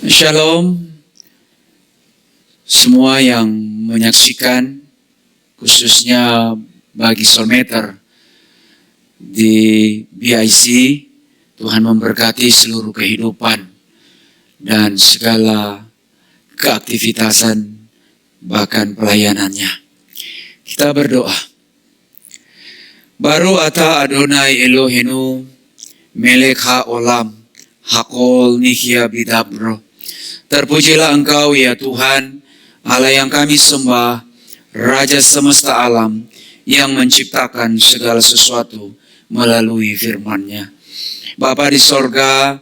Shalom semua yang menyaksikan, khususnya bagi Soulmeter di BIC. Tuhan memberkati seluruh kehidupan dan segala keaktivitasan bahkan pelayanannya. Kita berdoa. Baru ata Adonai Elohenu melek haolam hakol nihya bidabro. Terpujilah Engkau ya Tuhan, Allah yang kami sembah, Raja semesta alam yang menciptakan segala sesuatu melalui firman-Nya. Bapa di sorga,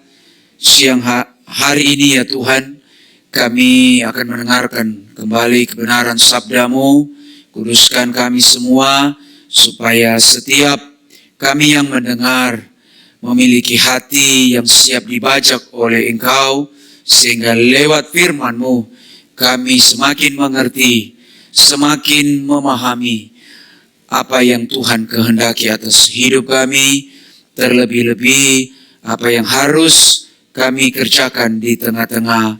siang hari ini ya Tuhan, kami akan mendengarkan kembali kebenaran sabda-Mu. Kuduskan kami semua, supaya setiap kami yang mendengar memiliki hati yang siap dibajak oleh Engkau, sehingga lewat firman-Mu kami semakin mengerti, semakin memahami apa yang Tuhan kehendaki atas hidup kami, terlebih-lebih apa yang harus kami kerjakan di tengah-tengah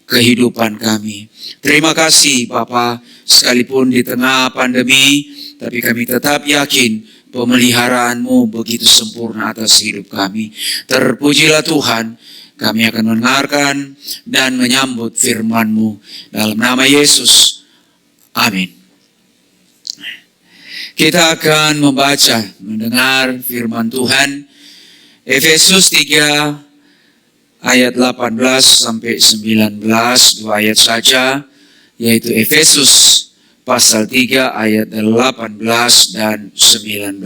kehidupan kami. Terima kasih Bapa, sekalipun di tengah pandemi, tapi kami tetap yakin pemeliharaan-Mu begitu sempurna atas hidup kami. Terpujilah Tuhan, kami akan mendengarkan dan menyambut firman-Mu. Dalam nama Yesus, amin. Kita akan mendengar firman Tuhan. Efesus 3 ayat 18 sampai 19, 2 ayat saja, yaitu Efesus pasal 3 ayat 18 dan 19.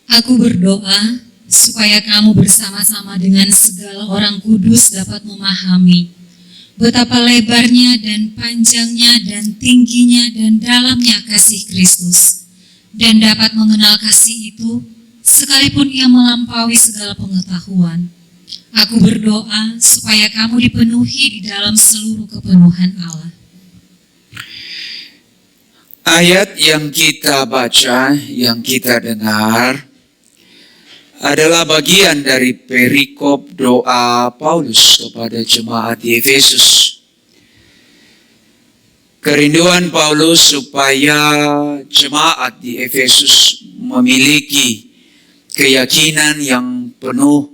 Aku berdoa supaya kamu bersama-sama dengan segala orang kudus dapat memahami betapa lebarnya dan panjangnya dan tingginya dan dalamnya kasih Kristus, dan dapat mengenal kasih itu sekalipun ia melampaui segala pengetahuan. Aku berdoa supaya kamu dipenuhi di dalam seluruh kepenuhan Allah. Ayat yang kita baca, yang kita dengar adalah bagian dari perikop doa Paulus kepada jemaat di Efesus. Kerinduan Paulus supaya jemaat di Efesus memiliki keyakinan yang penuh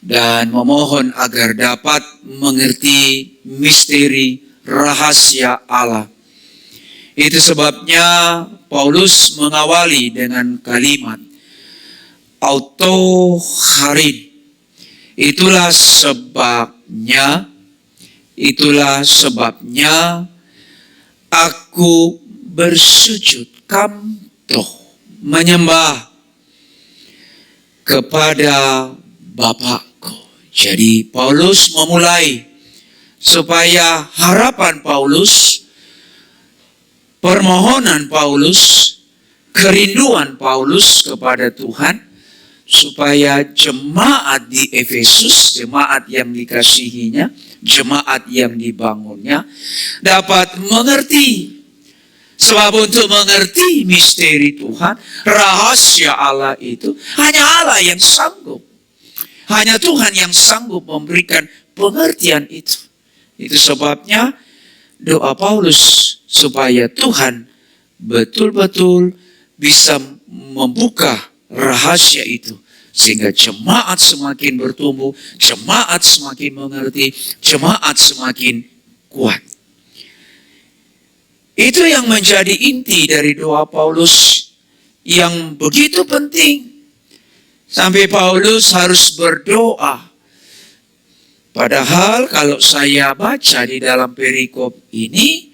dan memohon agar dapat mengerti misteri rahasia Allah. Itu sebabnya Paulus mengawali dengan kalimat autocharin. Itulah sebabnya aku bersujud kamtoh, menyembah kepada Bapakku. Jadi Paulus memulai supaya harapan Paulus, permohonan Paulus, kerinduan Paulus kepada Tuhan, supaya jemaat di Efesus, jemaat yang dikasihinya, jemaat yang dibangunnya, dapat mengerti. Sebab untuk mengerti misteri Tuhan, rahasia Allah itu, hanya Allah yang sanggup. Hanya Tuhan yang sanggup memberikan pengertian itu. Itu sebabnya doa Paulus supaya Tuhan betul-betul bisa membuka rahasia itu, sehingga jemaat semakin bertumbuh, jemaat semakin mengerti, jemaat semakin kuat. Itu yang menjadi inti dari doa Paulus yang begitu penting. Sampai Paulus harus berdoa. Padahal kalau saya baca di dalam perikop ini,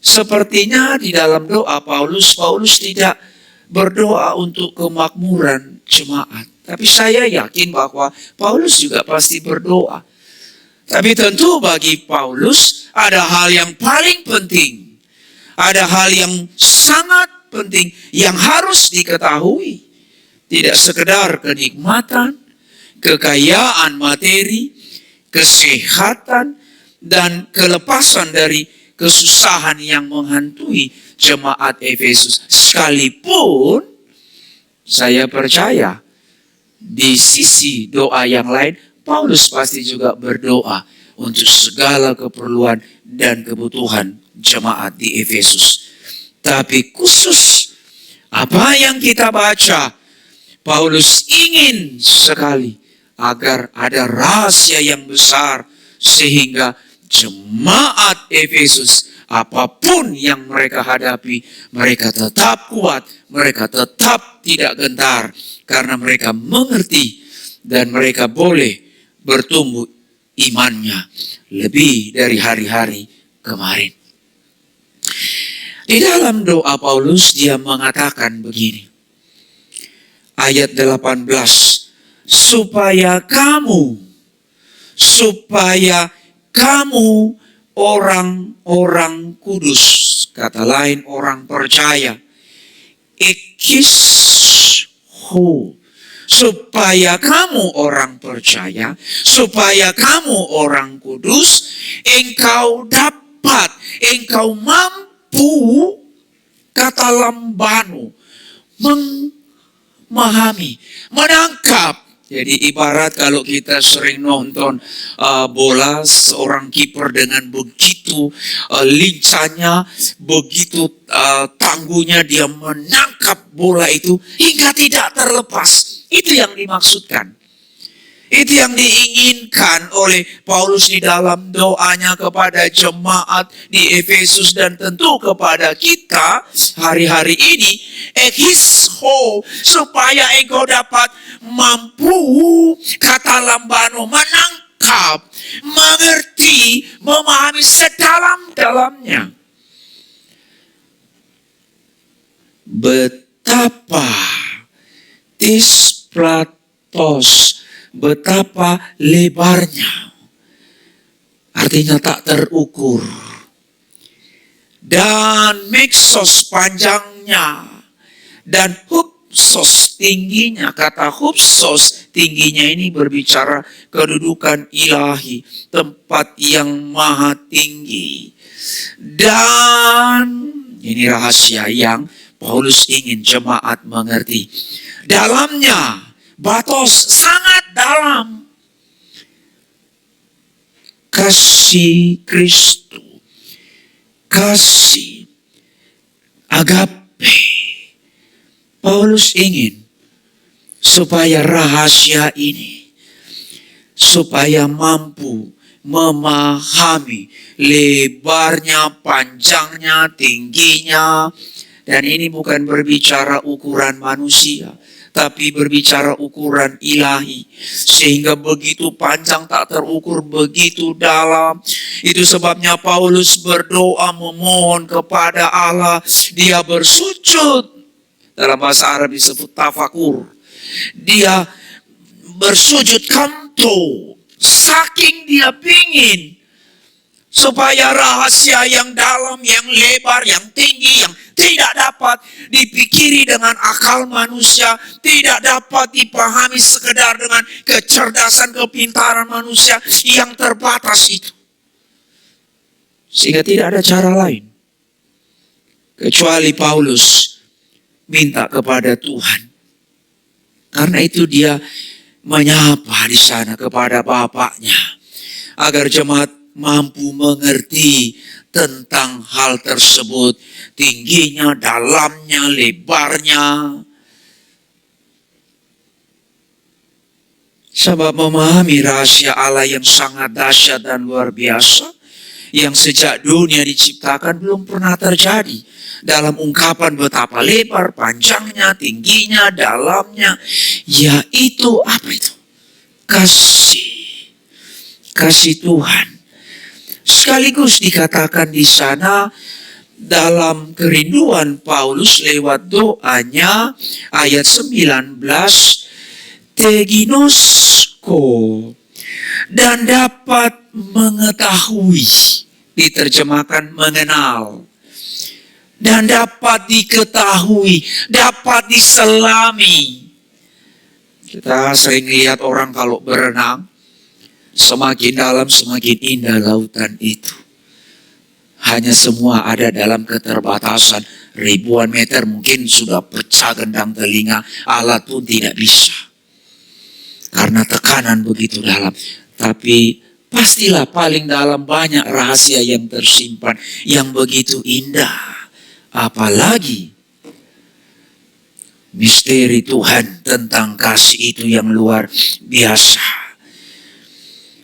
sepertinya di dalam doa Paulus tidak berdoa untuk kemakmuran jemaat. Tapi saya yakin bahwa Paulus juga pasti berdoa. Tapi tentu bagi Paulus ada hal yang paling penting. Ada hal yang sangat penting yang harus diketahui. Tidak sekedar kenikmatan, kekayaan materi, kesehatan, dan kelepasan dari kesusahan yang menghantui jemaat Efesus. Sekalipun saya percaya di sisi doa yang lain, Paulus pasti juga berdoa untuk segala keperluan dan kebutuhan jemaat di Efesus. Tapi khusus apa yang kita baca, Paulus ingin sekali agar ada rahasia yang besar sehingga jemaat Efesus, apapun yang mereka hadapi, mereka tetap kuat, mereka tetap tidak gentar, karena mereka mengerti dan mereka boleh bertumbuh imannya lebih dari hari-hari kemarin. Di dalam doa Paulus dia mengatakan begini, ayat 18, supaya kamu orang-orang kudus, kata lain orang percaya, ekisho, supaya kamu orang percaya, supaya kamu orang kudus, engkau mampu, kata lambano, memahami, menangkap. Jadi ibarat kalau kita sering nonton bola, seorang kiper dengan begitu lincahnya, begitu tangguhnya dia menangkap bola itu hingga tidak terlepas. Itu yang dimaksudkan. Itu yang diinginkan oleh Paulus di dalam doanya kepada jemaat di Efesus dan tentu kepada kita hari-hari ini. Ekisho, supaya engkau dapat mampu, kata lambano, menangkap, mengerti, memahami sedalam-dalamnya betapa tisplatos, betapa lebarnya, artinya tak terukur, dan meksos panjangnya, dan hupsos tingginya. Kata hupsos tingginya ini berbicara kedudukan ilahi, tempat yang maha tinggi. Dan ini rahasia yang Paulus ingin jemaat mengerti. Dalamnya, batos sangat dalam, kasih Kristus, kasih agape. Paulus ingin supaya rahasia ini, supaya mampu memahami lebarnya, panjangnya, tingginya. Dan ini bukan berbicara ukuran manusia, tapi berbicara ukuran ilahi. Sehingga begitu panjang tak terukur, begitu dalam. Itu sebabnya Paulus berdoa memohon kepada Allah. Dia bersujud. Dalam bahasa Arab disebut tafakur. Dia bersujud kamto. Saking dia pingin supaya rahasia yang dalam, yang lebar, yang tinggi, yang tidak dapat dipikiri dengan akal manusia, tidak dapat dipahami sekedar dengan kecerdasan, kepintaran manusia yang terbatas itu. Sehingga tidak ada cara lain kecuali Paulus minta kepada Tuhan. Karena itu dia menyapa di sana kepada Bapaknya agar jemaat mampu mengerti tentang hal tersebut, tingginya, dalamnya, lebarnya. Sebab memahami rahasia Allah yang sangat dahsyat dan luar biasa, yang sejak dunia diciptakan belum pernah terjadi. Dalam ungkapan betapa lebar, panjangnya, tingginya, dalamnya, yaitu apa itu? Kasih Tuhan. Sekaligus dikatakan di sana dalam kerinduan Paulus lewat doanya ayat 19, teginosko, dan dapat mengetahui, diterjemahkan mengenal, dan dapat diketahui, dapat diselami. Kita sering lihat orang kalau berenang, semakin dalam semakin indah lautan itu. Hanya semua ada dalam keterbatasan. Ribuan meter mungkin sudah pecah gendang telinga, alat pun tidak bisa. karena tekanan begitu dalam. Tapi pastilah paling dalam banyak rahasia yang tersimpan yang begitu indah. Apalagi misteri Tuhan tentang kasih itu yang luar biasa.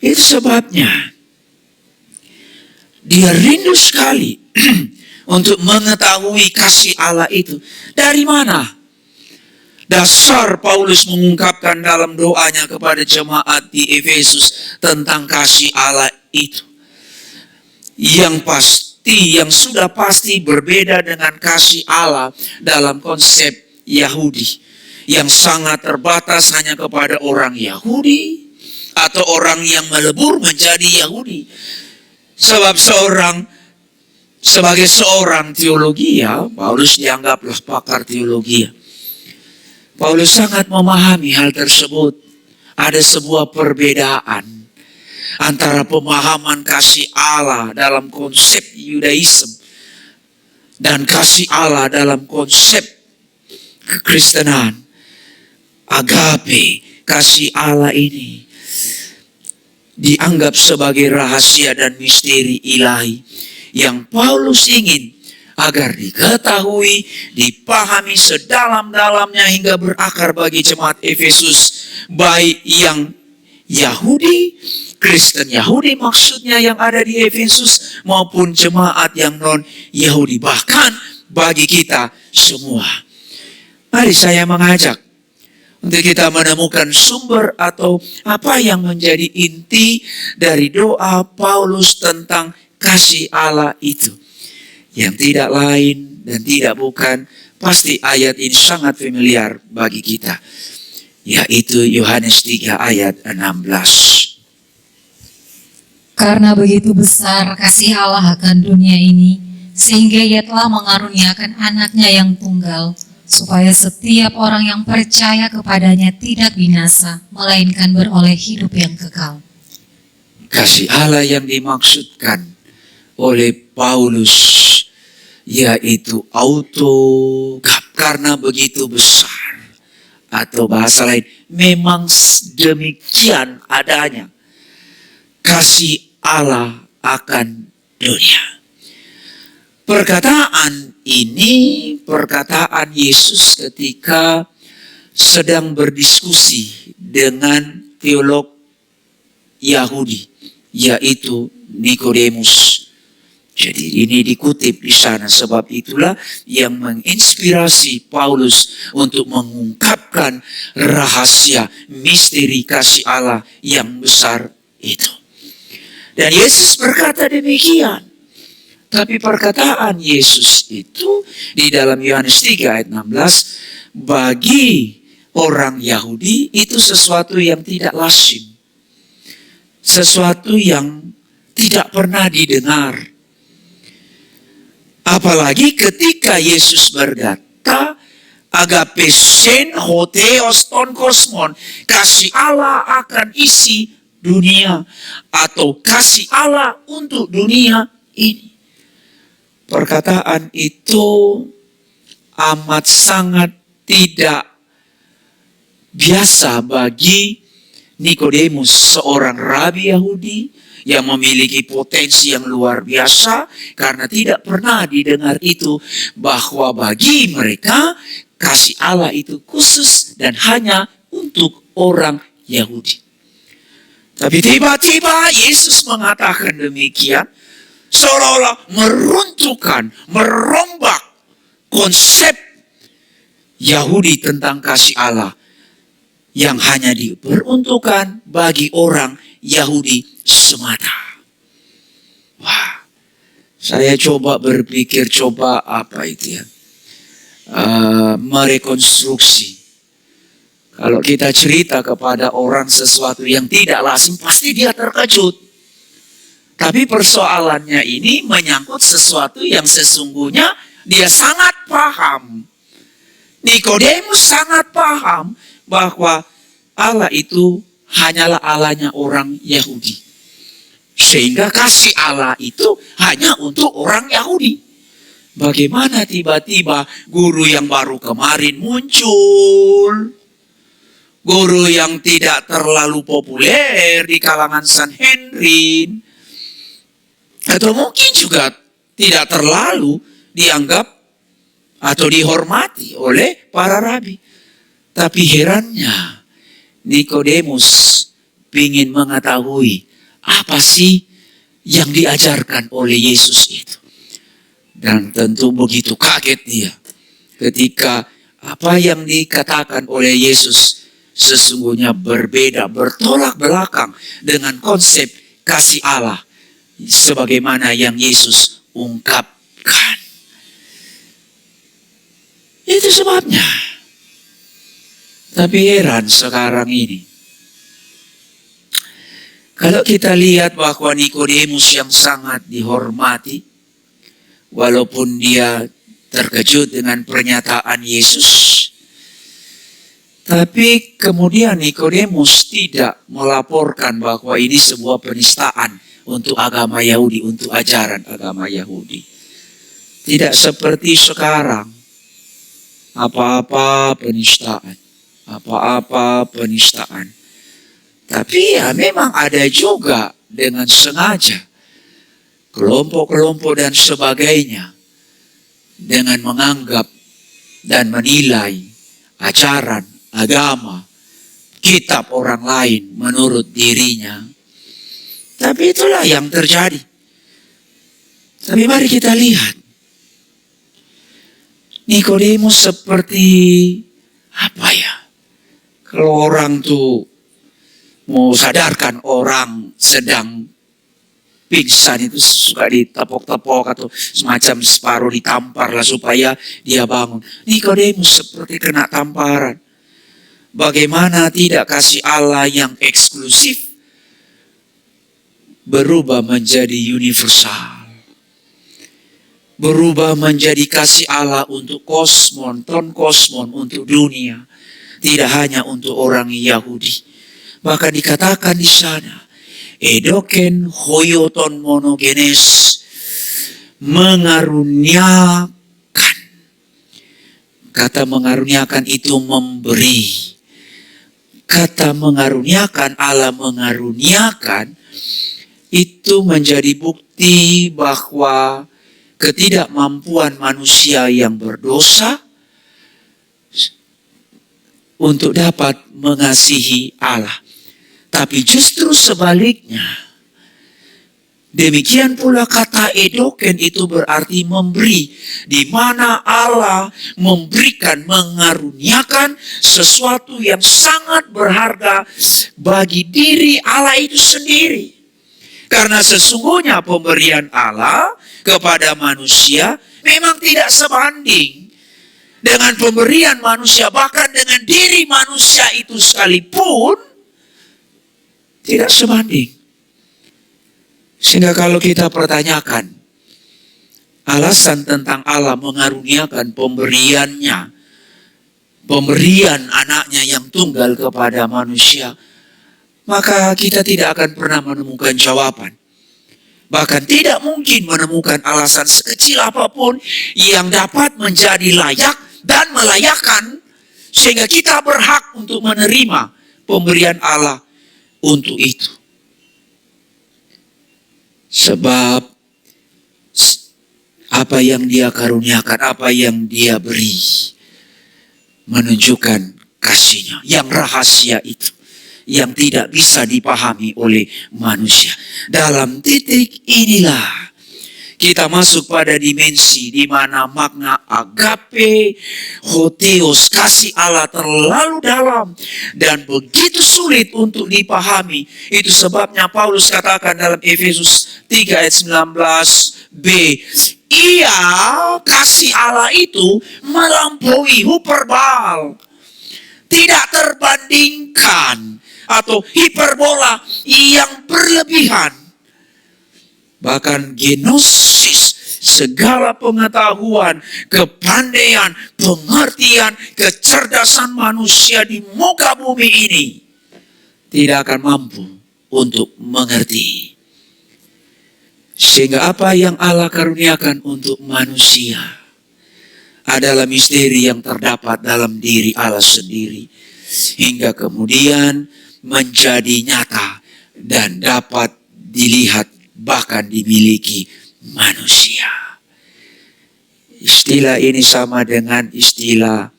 Itu sebabnya dia rindu sekali untuk mengetahui kasih Allah itu. Dari mana? Dasar Paulus mengungkapkan dalam doanya kepada jemaat di Efesus tentang kasih Allah itu. Yang pasti, yang sudah pasti berbeda dengan kasih Allah dalam konsep Yahudi. Yang sangat terbatas hanya kepada orang Yahudi atau orang yang melebur menjadi Yahudi. Sebab sebagai seorang teologi, Paulus dianggaplah pakar teologi. Paulus sangat memahami hal tersebut. Ada sebuah perbedaan antara pemahaman kasih Allah dalam konsep Yudaism dan kasih Allah dalam konsep kekristenan. Agape, kasih Allah ini dianggap sebagai rahasia dan misteri ilahi yang Paulus ingin agar diketahui, dipahami sedalam-dalamnya hingga berakar bagi jemaat Efesus, baik yang Yahudi, Kristen Yahudi maksudnya yang ada di Efesus, maupun jemaat yang non-Yahudi, bahkan bagi kita semua. Mari saya mengajak untuk kita menemukan sumber atau apa yang menjadi inti dari doa Paulus tentang kasih Allah itu. Yang tidak lain dan tidak bukan, pasti ayat ini sangat familiar bagi kita. Yaitu Yohanes 3 ayat 16. Karena begitu besar kasih Allah akan dunia ini, sehingga Ia telah mengaruniakan anaknya yang tunggal, supaya setiap orang yang percaya kepadanya tidak binasa, melainkan beroleh hidup yang kekal. Kasih Allah yang dimaksudkan oleh Paulus yaitu autogap, karena begitu besar. Atau bahasa lain, memang demikian adanya kasih Allah akan dunia. Perkataan ini, perkataan Yesus ketika sedang berdiskusi dengan teolog Yahudi, yaitu Nikodemus. Jadi ini dikutip di sana, sebab itulah yang menginspirasi Paulus untuk mengungkapkan rahasia misteri kasih Allah yang besar itu. Dan Yesus berkata demikian. Tapi perkataan Yesus itu di dalam Yohanes 3 ayat 16, bagi orang Yahudi itu sesuatu yang tidak lazim. Sesuatu yang tidak pernah didengar. Apalagi ketika Yesus berkata, agape sen hotheos ton kosmon, kasih Allah akan isi dunia, atau kasih Allah untuk dunia ini. Perkataan itu amat sangat tidak biasa bagi Nikodemus, seorang rabi Yahudi yang memiliki potensi yang luar biasa, karena tidak pernah didengar itu bahwa bagi mereka kasih Allah itu khusus dan hanya untuk orang Yahudi. Tapi tiba-tiba Yesus mengatakan demikian, seolah-olah meruntuhkan, merombak konsep Yahudi tentang kasih Allah yang hanya diperuntukkan bagi orang Yahudi semata. Wah, saya coba berpikir, merekonstruksi. Kalau kita cerita kepada orang sesuatu yang tidak lazim, pasti dia terkejut. Tapi persoalannya ini menyangkut sesuatu yang sesungguhnya dia sangat paham. Nikodemus sangat paham bahwa Allah itu hanyalah Allahnya orang Yahudi. Sehingga kasih Allah itu hanya untuk orang Yahudi. Bagaimana tiba-tiba guru yang baru kemarin muncul? guru yang tidak terlalu populer di kalangan Sanhedrin, atau mungkin juga tidak terlalu dianggap atau dihormati oleh para rabi. Tapi herannya, Nikodemus ingin mengetahui apa sih yang diajarkan oleh Yesus itu. Dan tentu begitu kaget dia ketika apa yang dikatakan oleh Yesus sesungguhnya berbeda, bertolak belakang dengan konsep kasih Allah sebagaimana yang Yesus ungkapkan. Itu sebabnya. Tapi heran sekarang ini, kalau kita lihat bahwa Nikodemus yang sangat dihormati, walaupun dia terkejut dengan pernyataan Yesus, tapi kemudian Nikodemus tidak melaporkan bahwa ini sebuah penistaan untuk agama Yahudi, untuk ajaran agama Yahudi. Tidak seperti sekarang, apa-apa penistaan, apa-apa penistaan. Tapi ya memang ada juga dengan sengaja kelompok-kelompok dan sebagainya dengan menganggap dan menilai ajaran, agama, kitab orang lain menurut dirinya. Tapi itulah yang terjadi. Tapi mari kita lihat. Nikodemus seperti apa ya? Kalau orang tuh mau sadarkan orang sedang pingsan itu suka ditepok-tepok atau semacam separuh ditampar lah supaya dia bangun. Nikodemus seperti kena tamparan. Bagaimana tidak kasih Allah yang eksklusif berubah menjadi universal. Berubah menjadi kasih Allah untuk kosmon, ton kosmon, untuk dunia. Tidak hanya untuk orang Yahudi. Bahkan dikatakan di sana, edoken hoyoton monogenes, mengaruniakan. Kata mengaruniakan itu memberi. Kata mengaruniakan, Allah mengaruniakan, itu menjadi bukti bahwa ketidakmampuan manusia yang berdosa untuk dapat mengasihi Allah. Tapi justru sebaliknya, demikian pula kata edoken itu berarti memberi, di mana Allah memberikan, mengaruniakan sesuatu yang sangat berharga bagi diri Allah itu sendiri. Karena sesungguhnya pemberian Allah kepada manusia memang tidak sebanding dengan pemberian manusia, bahkan dengan diri manusia itu sekalipun tidak sebanding. Sehingga kalau kita pertanyakan alasan tentang Allah mengaruniakan pemberiannya, pemberian anaknya yang tunggal kepada manusia, maka kita tidak akan pernah menemukan jawaban. Bahkan tidak mungkin menemukan alasan sekecil apapun yang dapat menjadi layak dan melayakkan sehingga kita berhak untuk menerima pemberian Allah untuk itu. Sebab apa yang dia karuniakan, apa yang dia beri menunjukkan kasihnya yang rahasia itu, yang tidak bisa dipahami oleh manusia. Dalam titik inilah kita masuk pada dimensi di mana makna agape, hotheos, kasih Allah terlalu dalam dan begitu sulit untuk dipahami. Itu sebabnya Paulus katakan dalam Efesus 3 ayat 19b, ia kasih Allah itu melampaui hyperbal, tidak terbandingkan, atau hiperbola yang berlebihan. Bahkan genosis, segala pengetahuan, kepandaian, pengertian, kecerdasan manusia di muka bumi ini tidak akan mampu untuk mengerti. Sehingga apa yang Allah karuniakan untuk manusia adalah misteri yang terdapat dalam diri Allah sendiri. hingga kemudian menjadi nyata dan dapat dilihat bahkan dimiliki manusia. Istilah ini sama dengan istilah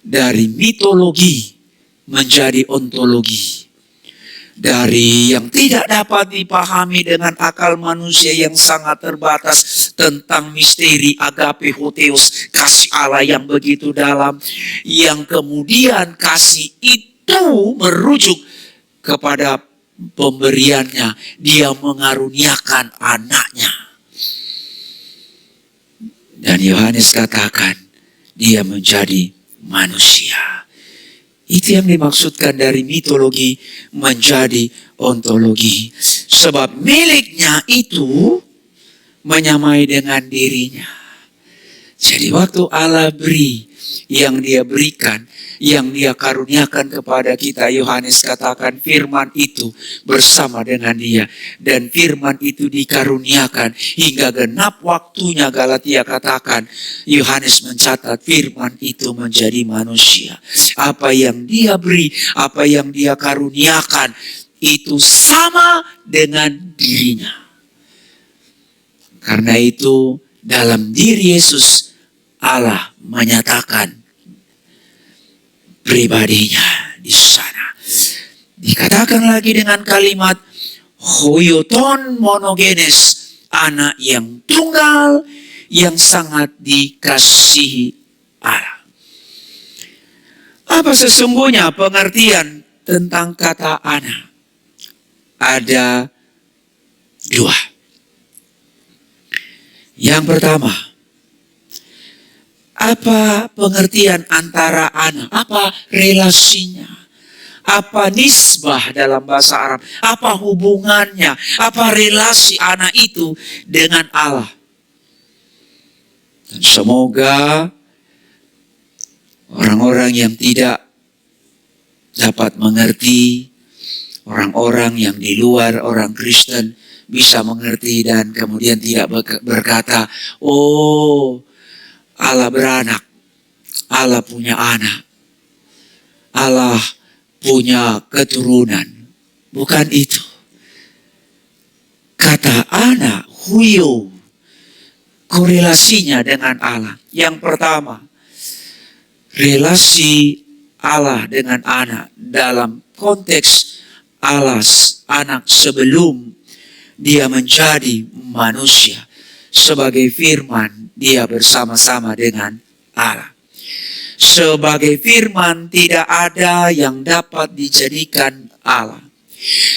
dari mitologi menjadi ontologi. Dari yang tidak dapat dipahami dengan akal manusia yang sangat terbatas tentang misteri agape hotheos, kasih Allah yang begitu dalam, yang kemudian kasih itu merujuk kepada pemberiannya. Dia mengaruniakan anaknya. Dan Yohanes katakan dia menjadi manusia. Itu yang dimaksudkan dari mitologi menjadi ontologi. Sebab miliknya itu menyamai dengan dirinya. Jadi waktu Allah beri, yang dia berikan, yang dia karuniakan kepada kita, Yohanes katakan firman itu bersama dengan dia. Dan firman itu dikaruniakan hingga genap waktunya. Galatia katakan, Yohanes mencatat firman itu menjadi manusia. Apa yang dia beri, apa yang dia karuniakan, itu sama dengan dirinya. Karena itu dalam diri Yesus Allah menyatakan pribadinya di sana. Dikatakan lagi dengan kalimat hoioton monogenes, anak yang tunggal yang sangat dikasihi Allah. Apa sesungguhnya pengertian tentang kata anak? Ada dua. Yang pertama, apa pengertian antara anak? Apa relasinya? Apa nisbah dalam bahasa Arab? Apa hubungannya? Apa relasi anak itu dengan Allah? Dan semoga orang-orang yang tidak dapat mengerti, orang-orang yang di luar orang Kristen bisa mengerti dan kemudian tidak berkata, oh, Allah beranak, Allah punya anak, Allah punya keturunan. Bukan itu. Kata anak, huio, korelasinya dengan Allah. Yang pertama, relasi Allah dengan anak dalam konteks Allah anak sebelum dia menjadi manusia. Sebagai firman, dia bersama-sama dengan Allah. Sebagai firman, tidak ada yang dapat dijadikan Allah.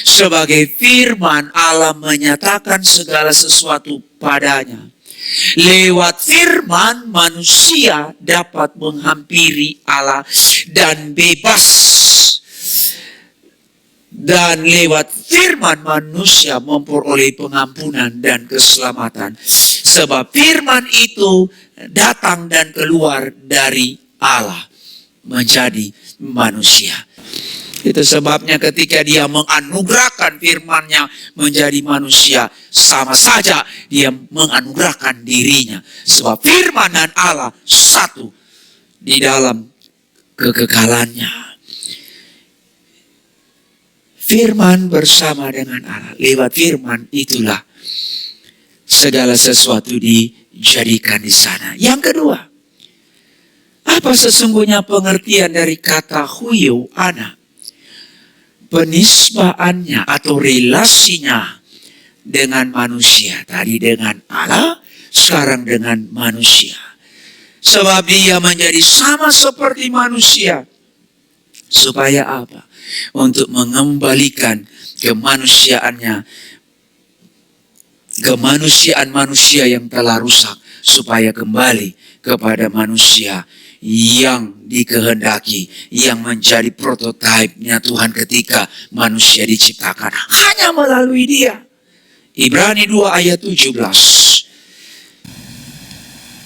Sebagai firman, Allah menyatakan segala sesuatu padanya. Lewat firman, manusia dapat menghampiri Allah dan bebas. Dan lewat firman manusia memperoleh pengampunan dan keselamatan. Sebab firman itu datang dan keluar dari Allah menjadi manusia. Itu sebabnya ketika dia menganugerahkan firman-Nya menjadi manusia, sama saja dia menganugerahkan dirinya. Sebab firman dan Allah satu di dalam kekekalannya. Firman bersama dengan Allah. Lewat firman itulah segala sesuatu dijadikan di sana. Yang kedua, apa sesungguhnya pengertian dari kata huio, anak? Penisbaannya atau relasinya dengan manusia. Tadi dengan Allah, sekarang dengan manusia. Sebab dia menjadi sama seperti manusia. Supaya apa? Untuk mengembalikan kemanusiaannya, kemanusiaan manusia yang telah rusak, supaya kembali kepada manusia yang dikehendaki, yang menjadi prototipenya Tuhan ketika manusia diciptakan. Hanya melalui dia. Ibrani 2 ayat 17.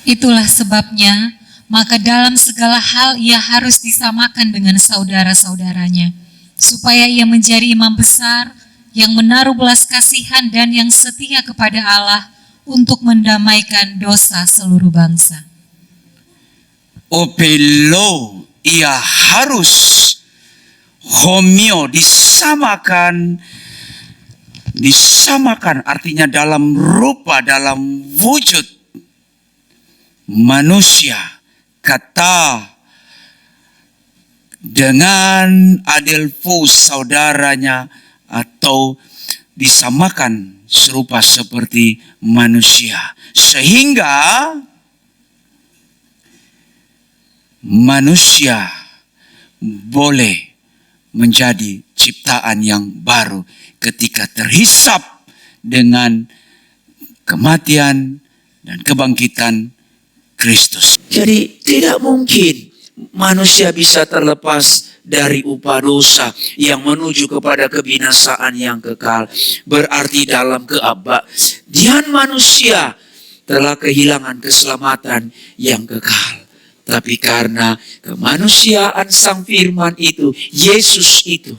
Itulah sebabnya, maka dalam segala hal ia harus disamakan dengan saudara-saudaranya, supaya ia menjadi imam besar yang menaruh belas kasihan dan yang setia kepada Allah untuk mendamaikan dosa seluruh bangsa. Opelo, ia harus Homeo disamakan artinya dalam rupa, dalam wujud manusia. Kata dengan adelphos saudaranya, atau disamakan serupa seperti manusia. Sehingga manusia boleh menjadi ciptaan yang baru ketika terhisap dengan kematian dan kebangkitan Kristus. Jadi tidak mungkin manusia bisa terlepas dari upah dosa yang menuju kepada kebinasaan yang kekal. Berarti dalam keabadian manusia telah kehilangan keselamatan yang kekal. Tapi karena kemanusiaan Sang Firman itu, Yesus itu,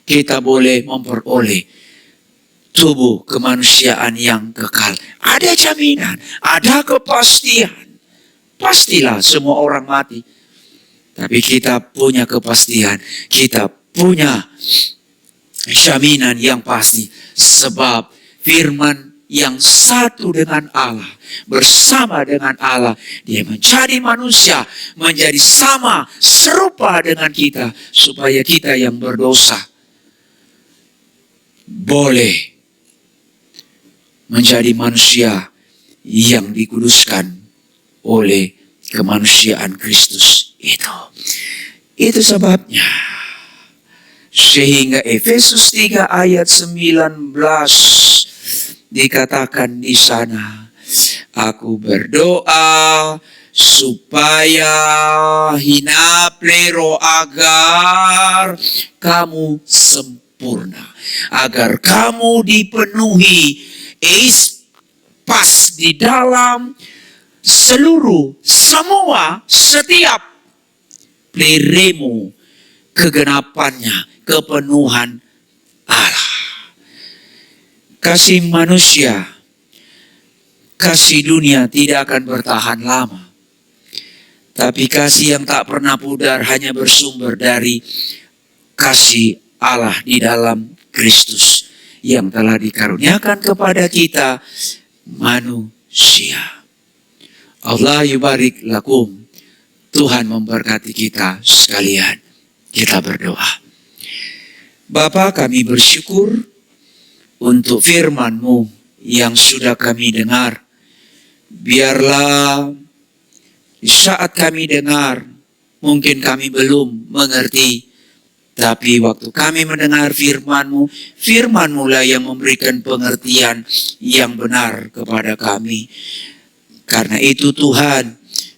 kita boleh memperoleh tubuh kemanusiaan yang kekal. Ada jaminan, ada kepastian. Pastilah semua orang mati. Tapi kita punya kepastian, kita punya jaminan yang pasti. Sebab firman yang satu dengan Allah, bersama dengan Allah, dia menjadi manusia, menjadi sama, serupa dengan kita, supaya kita yang berdosa boleh menjadi manusia yang dikuduskan oleh kemanusiaan Kristus itu. Itu sebabnya sehingga Efesus 3 ayat 19 dikatakan di sana, aku berdoa supaya hinaplero agar kamu sempurna, agar kamu dipenuhi pas di dalam setiap pleremu, kegenapannya, kepenuhan Allah. Kasih manusia, kasih dunia tidak akan bertahan lama. Tapi kasih yang tak pernah pudar hanya bersumber dari kasih Allah di dalam Kristus yang telah dikaruniakan kepada kita manusia. Allah yubarik lakum. Tuhan memberkati kita sekalian. Kita berdoa. Bapa, kami bersyukur untuk firman-Mu yang sudah kami dengar. Biarlah di saat kami dengar, mungkin kami belum mengerti. Tapi waktu kami mendengar firman-Mu, firman-Mu lah yang memberikan pengertian yang benar kepada kami. Karena itu Tuhan,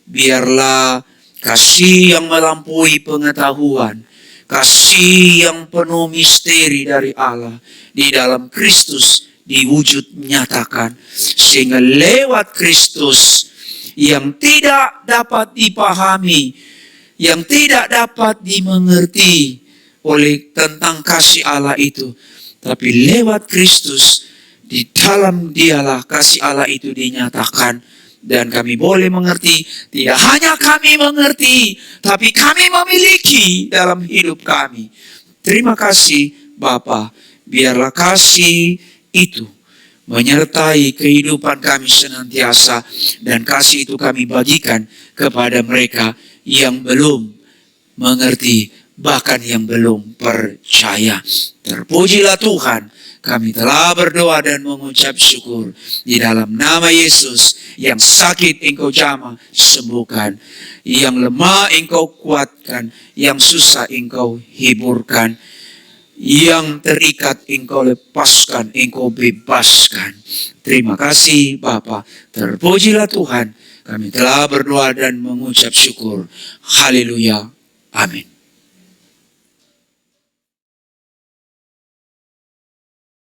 biarlah kasih yang melampaui pengetahuan, kasih yang penuh misteri dari Allah di dalam Kristus diwujud nyatakan. Sehingga lewat Kristus yang tidak dapat dipahami, yang tidak dapat dimengerti oleh tentang kasih Allah itu. Tapi lewat Kristus, di dalam dialah kasih Allah itu dinyatakan. Dan kami boleh mengerti, tidak hanya kami mengerti, tapi kami memiliki dalam hidup kami. Terima kasih Bapa, biarlah kasih itu menyertai kehidupan kami senantiasa. Dan kasih itu kami bagikan kepada mereka yang belum mengerti, bahkan yang belum percaya. Terpujilah Tuhan, kami telah berdoa dan mengucap syukur di dalam nama Yesus. Yang sakit Engkau jamah sembuhkan, yang lemah Engkau kuatkan, yang susah Engkau hiburkan, yang terikat Engkau lepaskan, Engkau bebaskan. Terima kasih Bapa, terpujilah Tuhan. Kami telah berdoa dan mengucap syukur. Haleluya. Amin.